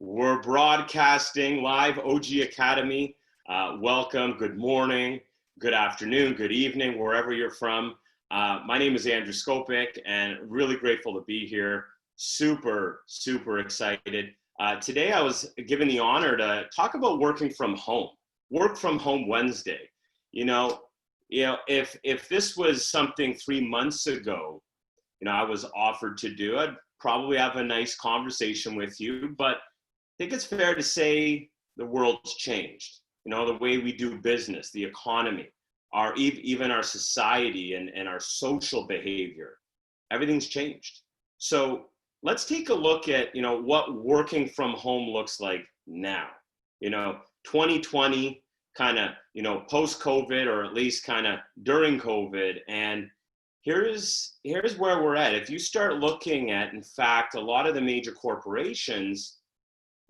We're broadcasting live, OG Academy. Welcome, good morning, good afternoon, good evening, wherever you're from. My name is Andrew Scopick, and really grateful to be here. Super excited. Today I was given the honor to talk about working from home. Work from home Wednesday. If this was something 3 months ago, I was offered to do, I'd probably have a nice conversation with you, but I think it's fair to say the world's changed. The way we do business, the economy, even our society and our social behavior, everything's changed. So let's take a look at, what working from home looks like now. 2020 kind of, post-COVID, or at least kind of during COVID. And here's where we're at. If you start looking at, in fact, a lot of the major corporations,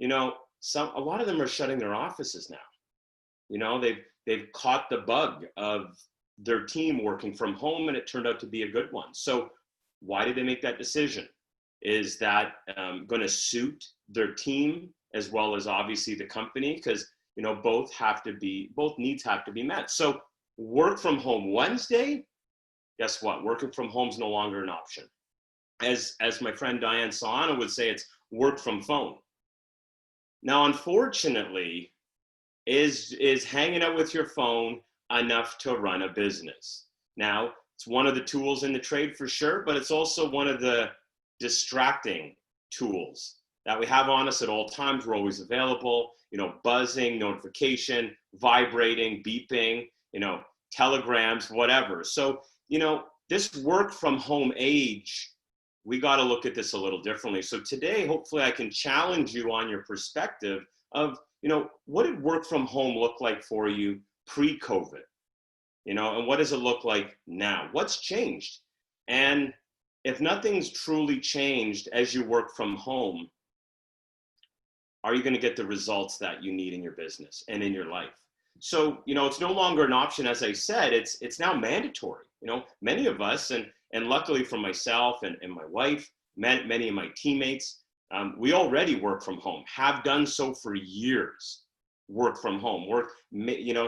a lot of them are shutting their offices now. They've caught the bug of their team working from home, and it turned out to be a good one. So why did they make that decision? Is that going to suit their team as well as obviously the company? Because both needs have to be met. So work from home Wednesday, guess what? Working from home is no longer an option. As my friend Diane Saana would say, it's work from phone. Now, unfortunately, is hanging out with your phone enough to run a business? Now, it's one of the tools in the trade for sure, but it's also one of the distracting tools that we have on us at all times. We're always available, buzzing, notification, vibrating, beeping, telegrams, whatever. So, this work from home age, we got to look at this a little differently. So today, hopefully I can challenge you on your perspective of, what did work from home look like for you pre-COVID? And what does it look like now? What's changed? And if nothing's truly changed as you work from home, are you going to get the results that you need in your business and in your life? So, it's no longer an option. As I said, it's now mandatory. Many of us, and luckily for myself and my wife, many of my teammates, we already work from home, have done so for years. Work from home,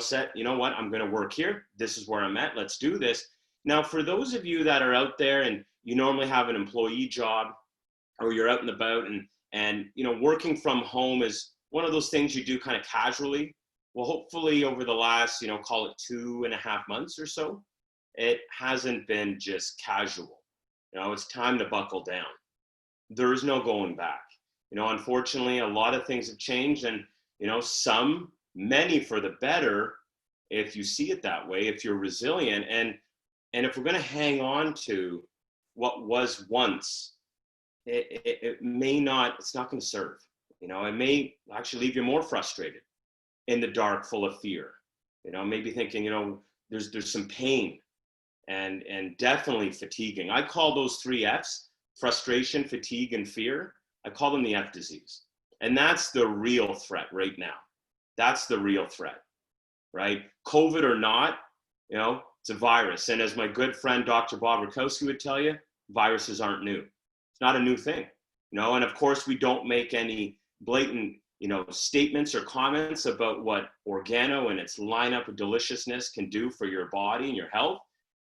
set, what, I'm going to work here. This is where I'm at. Let's do this. Now, for those of you that are out there and you normally have an employee job, or you're out and about and working from home is one of those things you do kind of casually. Well, hopefully over the last, call it 2.5 months or so, it hasn't been just casual. It's time to buckle down. There is no going back. Unfortunately, a lot of things have changed, and, many for the better, if you see it that way, if you're resilient. And if we're going to hang on to what was once, it may not, it's not going to serve. It may actually leave you more frustrated, in the dark, full of fear. Maybe thinking, there's some pain and definitely fatiguing. I call those 3 F's, frustration, fatigue, and fear. I call them the F disease. And that's the real threat right now. That's the real threat, right? COVID or not, it's a virus. And as my good friend, Dr. Bob Rakowski would tell you, viruses aren't new. It's not a new thing, and of course we don't make any blatant, statements or comments about what ORGANO and its lineup of deliciousness can do for your body and your health.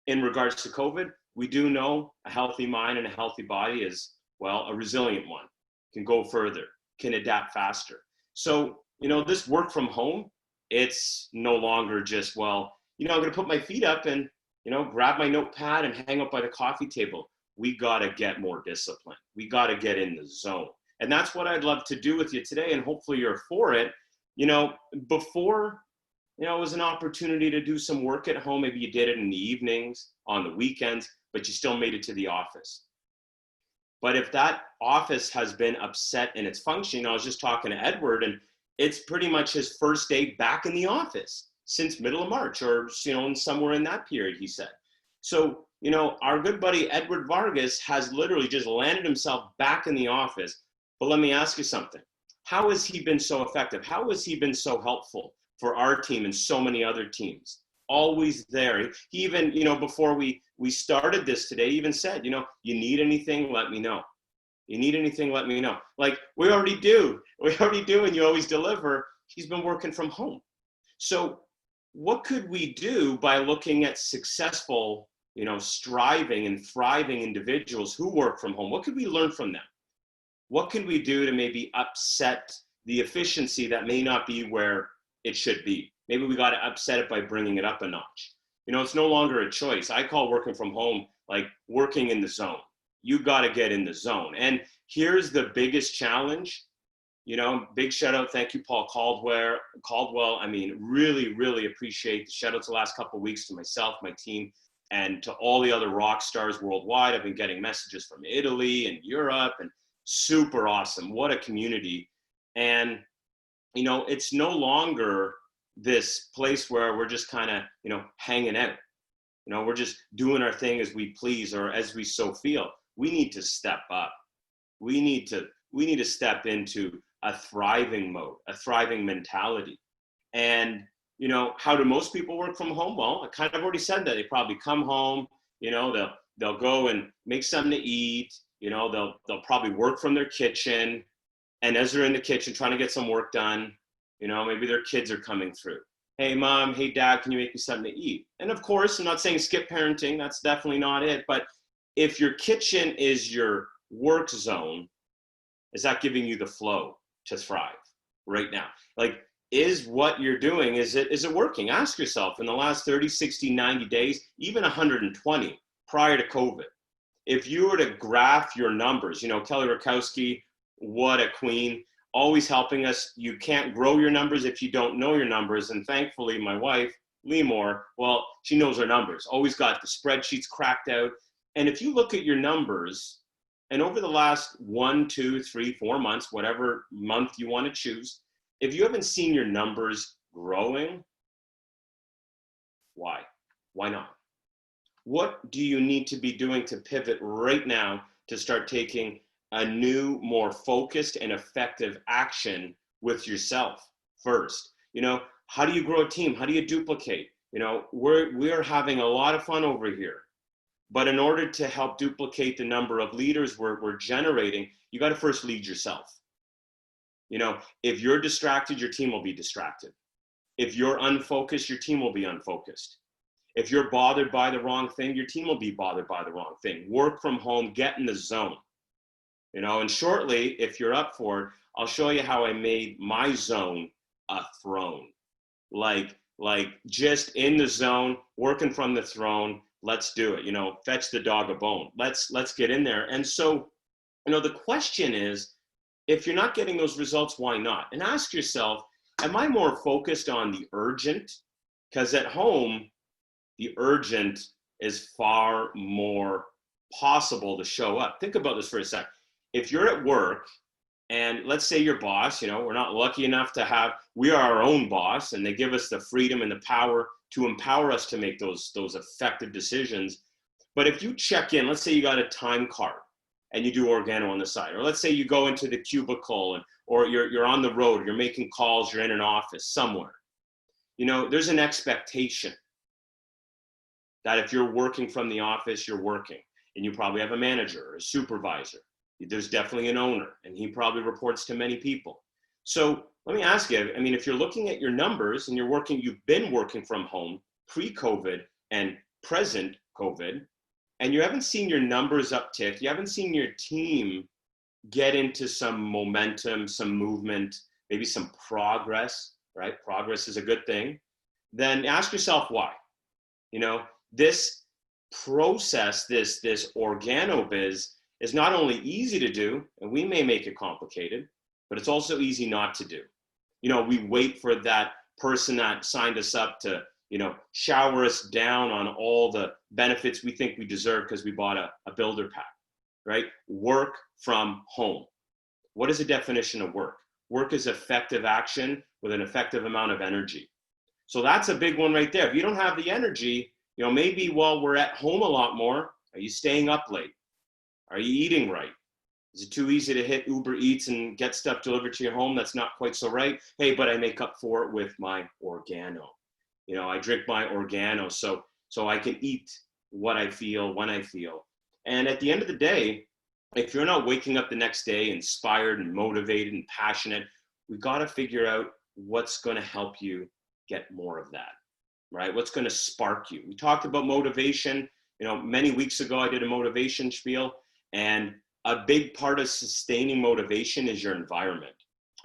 In regards to COVID, we do know a healthy mind and a healthy body is, well, a resilient one, can go further, can adapt faster. So, this work from home, it's no longer just, well, I'm going to put my feet up and, grab my notepad and hang out by the coffee table. We got to get more discipline. We got to get in the zone. And that's what I'd love to do with you today. And hopefully you're for it. Before, it was an opportunity to do some work at home. Maybe you did it in the evenings, on the weekends, but you still made it to the office. But if that office has been upset in its function, I was just talking to Edward, and it's pretty much his first day back in the office since middle of March, or, somewhere in that period, he said. So, our good buddy Edward Vargas has literally just landed himself back in the office. But let me ask you something. How has he been so effective? How has he been so helpful for our team and so many other teams? Always there. He even, before we started this today, he even said, you need anything, let me know. You need anything, let me know. Like we already do. we already do and you always deliver. He's been working from home. So what could we do by looking at successful, striving and thriving individuals who work from home? What could we learn from them? What can we do to maybe upset the efficiency that may not be where it should be? Maybe we got to upset it by bringing it up a notch. It's no longer a choice. I call working from home like working in the zone. You got to get in the zone. And here's the biggest challenge. Big shout out. Thank you, Paul Caldwell. I mean, really, really appreciate the shout outs the last couple of weeks to myself, my team, and to all the other rock stars worldwide. I've been getting messages from Italy and Europe, and super awesome. What a community. And, it's no longer this place where we're just kind of, hanging out. We're just doing our thing as we please or as we so feel. We need to step up. We need to step into a thriving mode, a thriving mentality. And, how do most people work from home? Well, I kind of already said that. They probably come home, they'll go and make something to eat, they'll probably work from their kitchen. And as they're in the kitchen trying to get some work done, maybe their kids are coming through. Hey, mom, hey, dad, can you make me something to eat? And of course, I'm not saying skip parenting. That's definitely not it. But if your kitchen is your work zone, is that giving you the flow to thrive right now? Like, is what you're doing, is it working? Ask yourself in the last 30, 60, 90 days, even 120 prior to COVID, if you were to graph your numbers, Kelly Rakowski, what a queen, always helping us. You can't grow your numbers if you don't know your numbers. And thankfully, my wife, Lee Moore, well, she knows her numbers, always got the spreadsheets cracked out. And if you look at your numbers, and over the last 1, 2, 3, 4 months, whatever month you want to choose, if you haven't seen your numbers growing, why? Why not? What do you need to be doing to pivot right now to start taking a new, more focused and effective action with yourself first? How do you grow a team? How do you duplicate? We're having a lot of fun over here. But in order to help duplicate the number of leaders we're generating, you got to first lead yourself. If you're distracted, your team will be distracted. If you're unfocused, your team will be unfocused. If you're bothered by the wrong thing, your team will be bothered by the wrong thing. Work from home, get in the zone. And shortly, if you're up for it, I'll show you how I made my zone a throne. Like just in the zone, working from the throne. Let's do it. Fetch the dog a bone. Let's get in there. And so, the question is, if you're not getting those results, why not? And ask yourself, am I more focused on the urgent? Because at home, the urgent is far more possible to show up. Think about this for a sec. If you're at work and let's say your boss, we're not lucky enough to we are our own boss, and they give us the freedom and the power to empower us to make those effective decisions. But if you check in, let's say you got a time card and you do ORGANO on the side, or let's say you go into the cubicle or you're on the road, you're making calls, you're in an office somewhere. There's an expectation that if you're working from the office, you're working, and you probably have a manager or a supervisor. There's definitely an owner, and he probably reports to many people. So let me ask you, if you're looking at your numbers and you've been working from home pre-COVID and present COVID, and you haven't seen your numbers uptick, you haven't seen your team get into some momentum, some movement, maybe some progress, right? Progress is a good thing. Then ask yourself why. This process, this ORGANO biz is not only easy to do, and we may make it complicated, but it's also easy not to do. We wait for that person that signed us up to, shower us down on all the benefits we think we deserve because we bought a builder pack, right? Work from home. What is the definition of work? Work is effective action with an effective amount of energy. So that's a big one right there. If you don't have the energy, maybe while we're at home a lot more, are you staying up late? Are you eating right? Is it too easy to hit Uber Eats and get stuff delivered to your home? That's not quite so right. Hey, but I make up for it with my ORGANO. I drink my ORGANO so I can eat what I feel when I feel. And at the end of the day, if you're not waking up the next day inspired and motivated and passionate, we got to figure out what's going to help you get more of that, right? What's going to spark you? We talked about motivation. Many weeks ago, I did a motivation spiel, and a big part of sustaining motivation is your environment.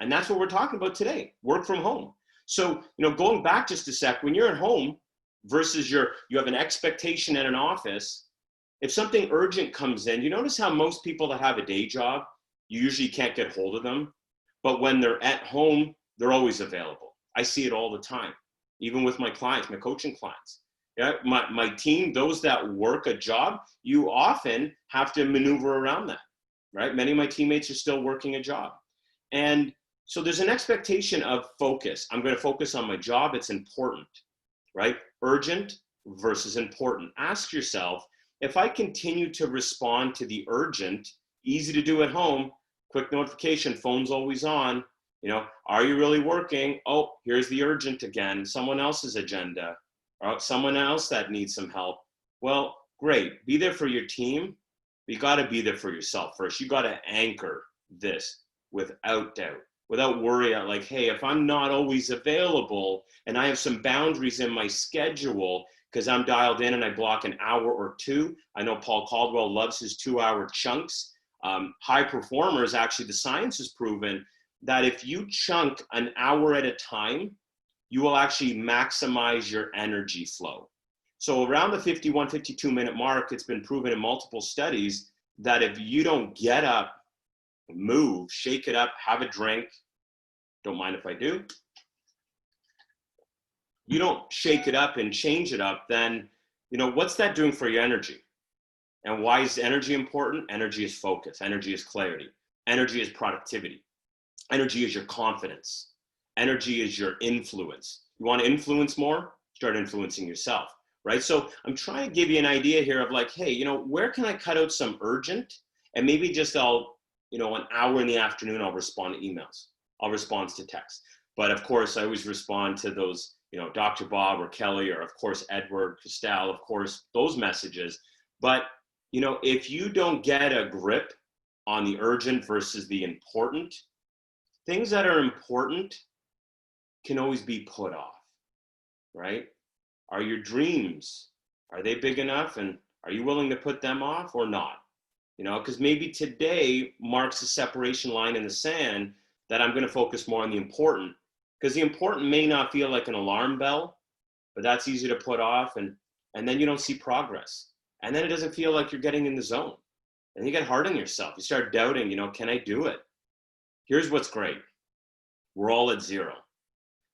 And that's what we're talking about today, work from home. So, going back just a sec, when you're at home versus you have an expectation at an office, if something urgent comes in, you notice how most people that have a day job, you usually can't get hold of them. But when they're at home, they're always available. I see it all the time, even with my clients, my coaching clients. Yeah, my team, those that work a job, you often have to maneuver around that, right? Many of my teammates are still working a job. And so there's an expectation of focus. I'm going to focus on my job. It's important, right? Urgent versus important. Ask yourself, if I continue to respond to the urgent, easy to do at home, quick notification, phone's always on, are you really working? Oh, here's the urgent again, someone else's agenda, or someone else that needs some help. Well, great, be there for your team, but you gotta be there for yourself first. You gotta anchor this without doubt, without worry, like, hey, if I'm not always available and I have some boundaries in my schedule, because I'm dialed in and I block an hour or two. I know Paul Caldwell loves his 2-hour chunks. High performers, actually, the science has proven that if you chunk an hour at a time, you will actually maximize your energy flow. So around the 51, 52-minute mark, it's been proven in multiple studies that if you don't get up, move, shake it up, have a drink, don't mind if I do, you don't shake it up and change it up, then, what's that doing for your energy? And why is energy important? Energy is focus. Energy is clarity. Energy is productivity. Energy is your confidence. Energy is your influence. You want to influence more? Start influencing yourself, right? So I'm trying to give you an idea here of like, hey, where can I cut out some urgent? And maybe just an hour in the afternoon, I'll respond to emails. I'll respond to text. But of course, I always respond to those, Dr. Bob or Kelly, or of course, Edward, Costell, of course, those messages. But, if you don't get a grip on the urgent versus the important, things that are important can always be put off, right? Are your dreams, are they big enough? And are you willing to put them off or not? Because maybe today marks a separation line in the sand that I'm going to focus more on the important. Because the important may not feel like an alarm bell, but that's easy to put off, and then you don't see progress. And then it doesn't feel like you're getting in the zone. And you get hard on yourself. You start doubting, can I do it? Here's what's great. We're all at zero.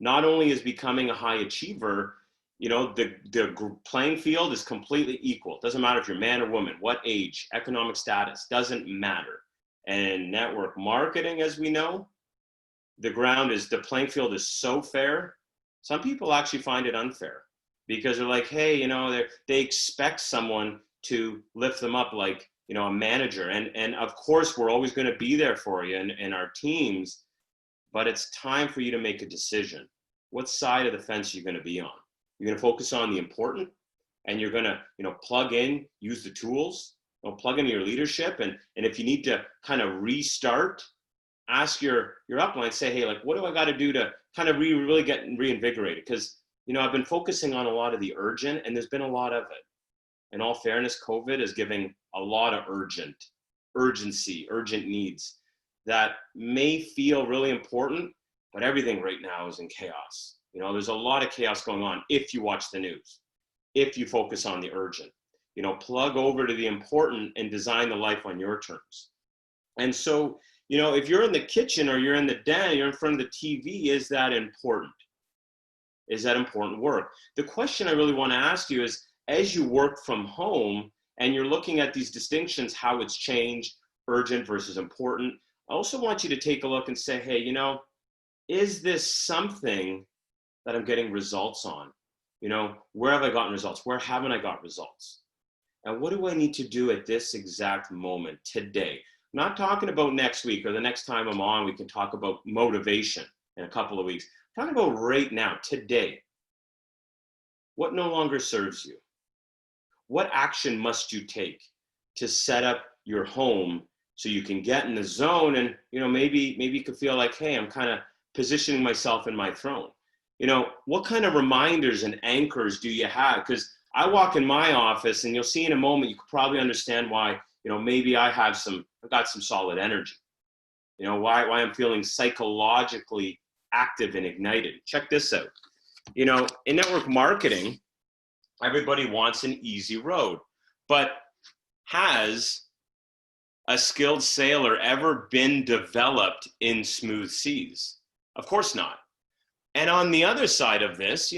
Not only is becoming a high achiever, the playing field is completely equal. It doesn't matter if you're man or woman, what age, economic status, doesn't matter. And network marketing, as we know, the playing field is so fair. Some people actually find it unfair because they're like, hey, they expect someone to lift them up like, a manager. And of course, we're always going to be there for you in our teams, but it's time for you to make a decision. What side of the fence are you going to be on? You're going to focus on the important, and you're going to, plug in, use the tools, plug in your leadership. And if you need to kind of restart, ask your upline, say, hey, like, what do I got to do to kind of really get reinvigorated? Because, I've been focusing on a lot of the urgent, and there's been a lot of it. In all fairness, COVID is giving a lot of urgency, urgent needs that may feel really important, but everything right now is in chaos. There's a lot of chaos going on if you watch the news, if you focus on the urgent, plug over to the important and design the life on your terms. And so, if you're in the kitchen or you're in the den, you're in front of the TV, is that important? Is that important work? The question I really want to ask you is, as you work from home and you're looking at these distinctions, how it's changed, urgent versus important, I also want you to take a look and say, hey, is this something that I'm getting results on? Where have I gotten results? Where haven't I got results? And what do I need to do at this exact moment today? I'm not talking about next week or the next time I'm on, we can talk about motivation in a couple of weeks. I'm talking about right now, today. What no longer serves you? What action must you take to set up your home so you can get in the zone and, maybe you could feel like, hey, I'm kind of positioning myself in my throne. What kind of reminders and anchors do you have? Because I walk in my office and you'll see in a moment, you could probably understand why, maybe I've got some solid energy, why I'm feeling psychologically active and ignited. Check this out. In network marketing, everybody wants an easy road, but has a skilled sailor ever been developed in smooth seas? Of course not. And on the other side of this,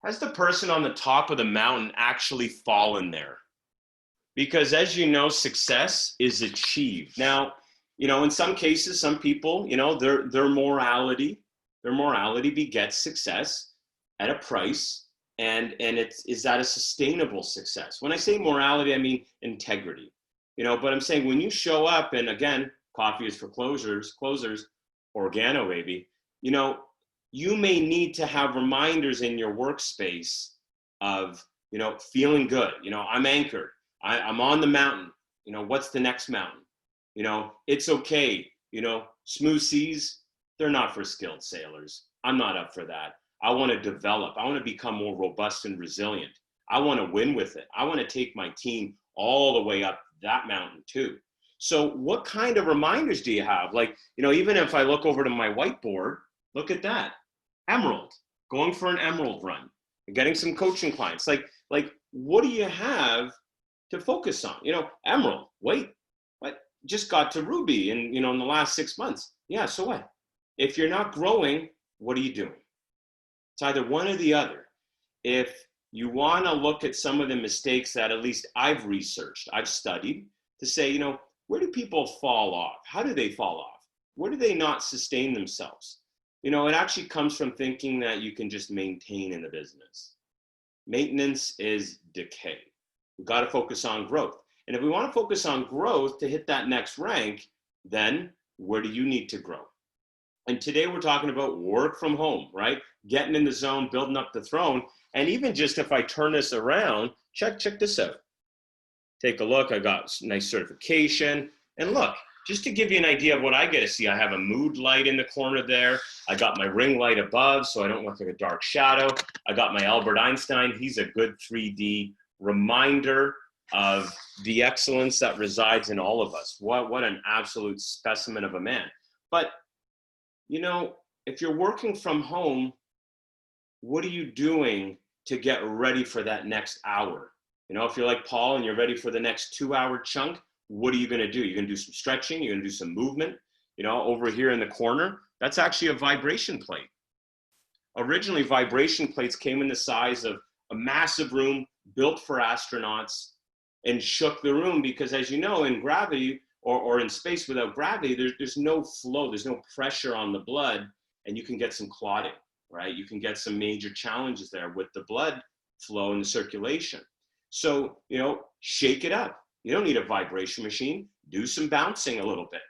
has the person on the top of the mountain actually fallen there? Because as you know, success is achieved. Now, in some cases, some people, their morality begets success at a price. And is that a sustainable success? When I say morality, I mean integrity. But I'm saying when you show up, and again, coffee is for closers, ORGANO, baby. You may need to have reminders in your workspace of, feeling good. I'm anchored. I'm on the mountain. What's the next mountain? It's okay. Smooth seas, they're not for skilled sailors. I'm not up for that. I want to develop. I want to become more robust and resilient. I want to win with it. I want to take my team all the way up that mountain too. So what kind of reminders do you have? Like, even if I look over to my whiteboard, look at that. Emerald, going for an emerald run, getting some coaching clients. Like what do you have to focus on? Emerald, wait, what? Just got to ruby in the last 6 months. Yeah, so what? If you're not growing, what are you doing? It's either one or the other. If you want to look at some of the mistakes that at least I've researched, I've studied to say, where do people fall off? How do they fall off? Where do they not sustain themselves? It actually comes from thinking that you can just maintain in the business. Maintenance is decay. We've got to focus on growth. And if we want to focus on growth to hit that next rank, then where do you need to grow? And today we're talking about work from home, right? Getting in the zone, building up the throne. And even just if I turn this around, check this out. Take a look. I got nice certification. And look, just to give you an idea of what I get to see, I have a mood light in the corner there. I got my ring light above, so I don't look like a dark shadow. I got my Albert Einstein. He's a good 3D reminder of the excellence that resides in all of us. What an absolute specimen of a man. But, if you're working from home, what are you doing to get ready for that next hour? If you're like Paul and you're ready for the next 2-hour chunk, what are you going to do? You're going to do some stretching. You're going to do some movement. Over here in the corner, that's actually a vibration plate. Originally, vibration plates came in the size of a massive room built for astronauts and shook the room because, as you know, in gravity or in space without gravity, there's no flow, there's no pressure on the blood, and you can get some clotting, right? You can get some major challenges there with the blood flow and the circulation. So, shake it up. You don't need a vibration machine. Do some bouncing a little bit.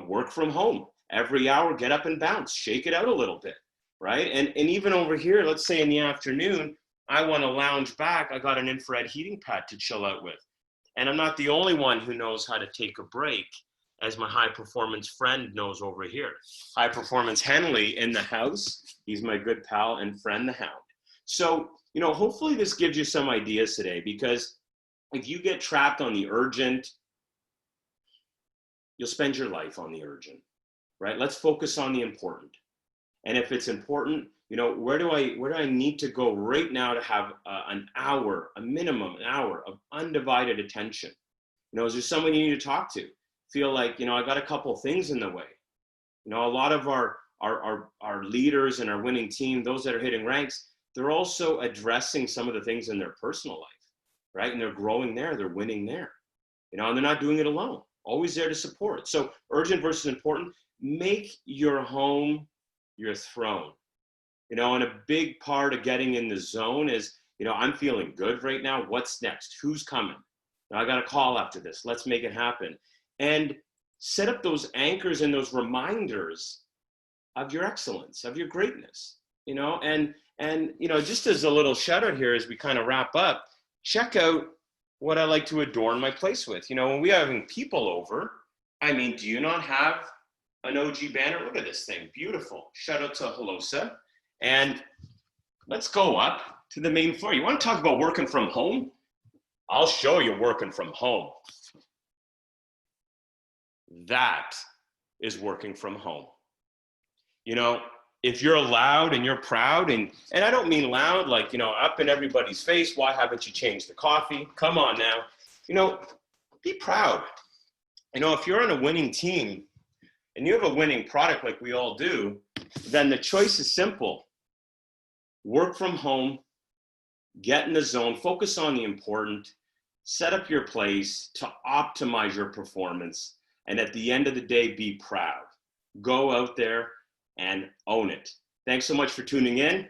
Work from home. Every hour, get up and bounce. Shake it out a little bit, right? And even over here, let's say in the afternoon, I want to lounge back. I got an infrared heating pad to chill out with. And I'm not the only one who knows how to take a break, as my high performance friend knows over here. High performance Henley in the house. He's my good pal and friend, the Hound. So, hopefully this gives you some ideas today, because if you get trapped on the urgent, you'll spend your life on the urgent, right? Let's focus on the important. And if it's important, where do I need to go right now to have a minimum hour of undivided attention? Is there someone you need to talk to? Feel like, I got a couple things in the way. A lot of our leaders and our winning team, those that are hitting ranks, they're also addressing some of the things in their personal life, right? And they're growing there, they're winning there, and they're not doing it alone. Always there to support. So urgent versus important. Make your home your throne. And a big part of getting in the zone is, I'm feeling good right now. What's next? Who's coming? I got a call after this. Let's make it happen. And set up those anchors and those reminders of your excellence, of your greatness, and just as a little shout out here as we kind of wrap up, check out what I like to adorn my place with. You know, when we are having people over, I mean, do you not have an OG banner? Look at this thing, beautiful. Shout out to Halosa. And let's go up to the main floor. You want to talk about working from home? I'll show you working from home. That is working from home. You know, if you're loud and you're proud, and I don't mean loud like, you know, up in everybody's face, why haven't you changed the coffee? Come on now. You know, be proud. You know, if you're on a winning team and you have a winning product like we all do, then the choice is simple. Work from home, get in the zone, focus on the important, set up your place to optimize your performance, and at the end of the day, be proud. Go out there and own it. Thanks so much for tuning in.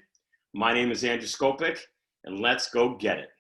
My name is Andrew Scopick, and let's go get it.